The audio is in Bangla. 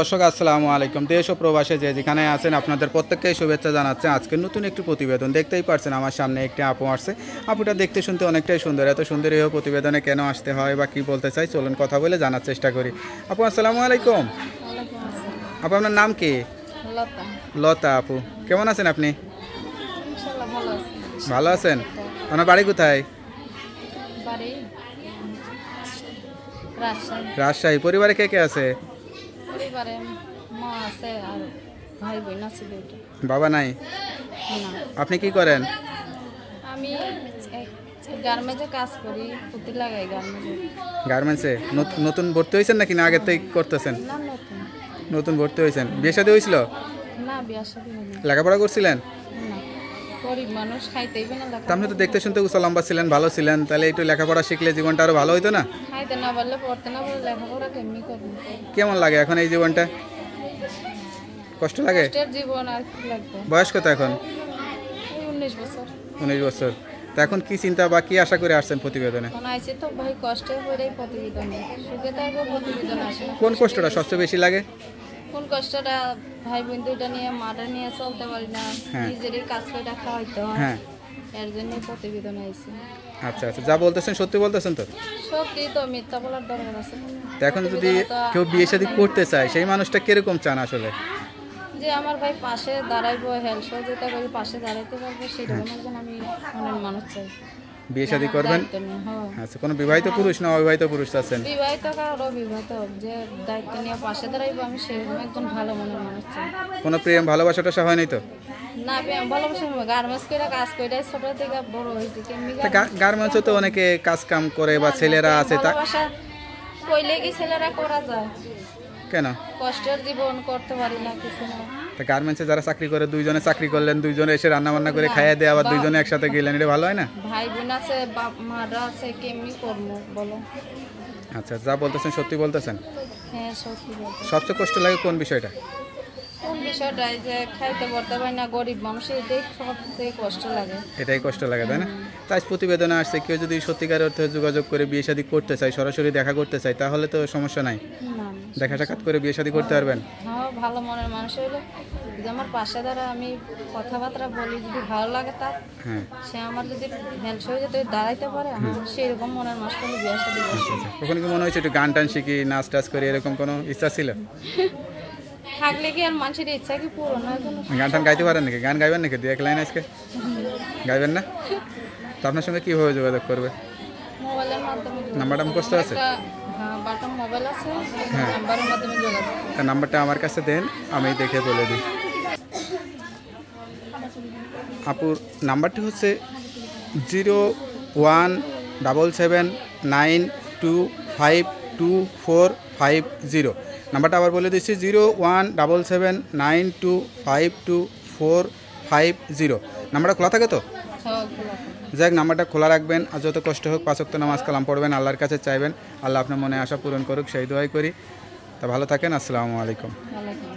দর্শক আসসালামু আলাইকুম। দেশ ও প্রবাসে যে যেখানে আছেন আপনাদের প্রত্যেককেই শুভেচ্ছা জানাচ্ছে। আজকে নতুন একটি প্রতিবেদন দেখতেই পারছেন আমার সামনে একটি আপু আসছে। আপুটা দেখতে শুনতে অনেকটাই সুন্দর। এত সুন্দর এই প্রতিবেদনে কেন আসতে হয় বা কী বলতে চাই চলুন কথা বলে জানার চেষ্টা করি। আপু আসসালামু আলাইকুম। আপু আপনার নাম কি? লতা। লতা আপু, কেমন আছেন আপনি? ইনশাআল্লাহ ভালো আছি। ভালো আছেন? আপনার বাড়ি কোথায়? বাড়ি রাজশাহী। রাজশাহী। পরিবারে কে কে আছে? পরিবারে মা আছে আর ভাই বোন আছে দুটো। বাবা নাই? না, আপনি কি করেন? আমি গার্মেন্টে কাজ করি, পুঁতি লাগাই গার্মেন্টে। গার্মেন্টসে নতুন ভর্তি হয়েছেন নাকি না আগের থেকে করতেছেন? না, নতুন। নতুন ভর্তি হয়েছেন। বিয়ে শাদী হয়েছিল? না, বিয়া শাদী হয়নি। লেখাপড়া করছিলেন? না, গরিব মানুষ খাইতেই না তা লেখা। আপনি তো দেখতে শুনতে উঁচা লম্বা ছিলেন, ভালো ছিলেন, তাহলে একটু লেখাপড়া শিখলে জীবনটা আরো ভালো হইতো না? খাইতে না পারলে পড়তে না পারলে লেখাপড়া কেমনি করবো? কেমন লাগে এখন এই জীবনটা? কষ্ট লাগে? কষ্টের জীবন আর কি লাগবে। বয়স কত এখন? এই 19 বছর। 19 বছর। তা এখন কি চিন্তা বা কি আশা করে আসছেন প্রতিবেদনে? এখন আইছে তো ভাই কষ্টের পরেই প্রতিবেদনে, সুখে থাকবো প্রতিবেদন আসে না। কোন কষ্টটা সবচেয়ে বেশি লাগে? কোন কষ্টটা? ভাই বোন দুইটা নিয়ে মাটা নিয়ে চলতে পারি না, হ্যাঁ। নিজেরই কাজ করে খাওয়াইতে হয়, হ্যাঁ। এর জন্য প্রতিবেদন আইছে। আচ্ছা আচ্ছা, যা বলতেছেন সত্যি বলতেছেন তো? সত্যি তো, মিথ্যা বলার দরকার আছে? তা এখন যদি কেউ বিয়ে শাদী করতে চায় সেই মানুষটা কিরকম চান আসলে? যে আমার ভাই পাশে দাঁড়াইবো, হেল্প সহযোগিতা করি, পাশে দাঁড়াইতে পারবো, সেরকম একজন আমি মনের মানুষ চাই। বিয়ে শাদী করবেন? দায়িত্ব নিয়ে, হ্যাঁ। আচ্ছা, কোনো বিবাহিত পুরুষ না অবিবাহিত পুরুষ আছেন? বিবাহিত কারো অবিবাহিত হোক, যে দায়িত্ব নিয়ে পাশে দাঁড়াইবো, আমি সেরকম একজন ভালো মনের মানুষ চাই। কোনো প্রেম ভালোবাসাটা সহায় নেই তো? না, ভালোবাসা গার্মেন্টস করে কাজ করে ছোট থেকে বড় হয়েছে, কেমনি গার্মেন্টসে তো অনেকে কাজ কাম করে বা ছেলেরা আছে, তা ভালোবাসা কইলে কি ছেলেরা করা যায়? কেন? কষ্টের জীবন করতে পারি না, কিছু না। তা গার্মেন্টসে যারা চাকরি করে, দুইজনে চাকরি করলেন, দুইজনে এসে রান্না বান্না করে খাইয়ে দেয়, আবার দুইজনে একসাথে গেলেন, এটা ভালো হয় না? ভাই বোন আছে, বাপ মারা আছে, কেমনি করবো বলো? আচ্ছা, যা বলতেছেন সত্যি বলতেছেন? হ্যাঁ, সত্যি বলতে। সবচেয়ে কষ্ট লাগে কোন বিষয়টা? কোন বিষয়টাই যে খাইতে পড়তে পারি না, গরিব মানুষ, এটাই সবচেয়ে কষ্ট লাগে। এটাই কষ্ট লাগে, তাই না? তাই প্রতিবেদনে আসছে কেউ যদি সত্যিকার অর্থে যোগাযোগ করে বিয়ে শাদী করতে চায়, সরাসরি দেখা করতে চায়, তাহলে তো সমস্যা নাই, না, দেখা সাক্ষাৎ করে বিয়ে শাদী করতে পারবেন। হ্যাঁ, ভালো মনের মানুষ হইলে যদি আমার পাশে দ্বারা আমি কথাবার্তা বলি, যদি ভালো লাগে তার, হ্যাঁ। সে আমার যদি হেল্প হয়ে যেতে দাঁড়াইতে পারে, সেরকম মনের মানুষ হলে বিয়ে শাদী করবো। আচ্ছা, কখনো কি মনে হয়েছে একটু গান টান শিখি, নাচ টাচ করি, এরকম কোনো ইচ্ছা ছিল? থাকলে কি আর মানুষের ইচ্ছা কি পূরণ হয়? কোনো গান টান গাইতে পারেন নাকি? গান গাইবেন নাকি? দু এক লাইন আজকে গাইবেন না? তো আপনার সঙ্গে কীভাবে যোগাযোগ করবে? মোবাইলের মাধ্যমে। নাম্বারটা মুখস্থ আছে? হ্যাঁ, বাটন মোবাইল আছে, হ্যাঁ। নাম্বারের মাধ্যমে যোগাযোগ। তা নাম্বারটা আমার কাছে দেন, আমি দেখে বলে দিই। আপুর নাম্বারটি হচ্ছে 0177925245 নাম্বারটা আবার বলে দিচ্ছি, 0177925245 নাম্বারটা খোলা থাকে তো? হ্যাঁ, খোলা। যাক, নাম্বারটা খোলা রাখবেন, আর যত কষ্ট হোক 5 ওয়াক্ত নামাজ কালাম পড়বেন, আল্লাহর কাছে চাইবেন, আল্লাহ আপনার মনে আশা পূরণ করুক, সেই দোয়াই করি। তা ভালো থাকেন, আসসালামু আলাইকুম। ওয়ালাইকুম।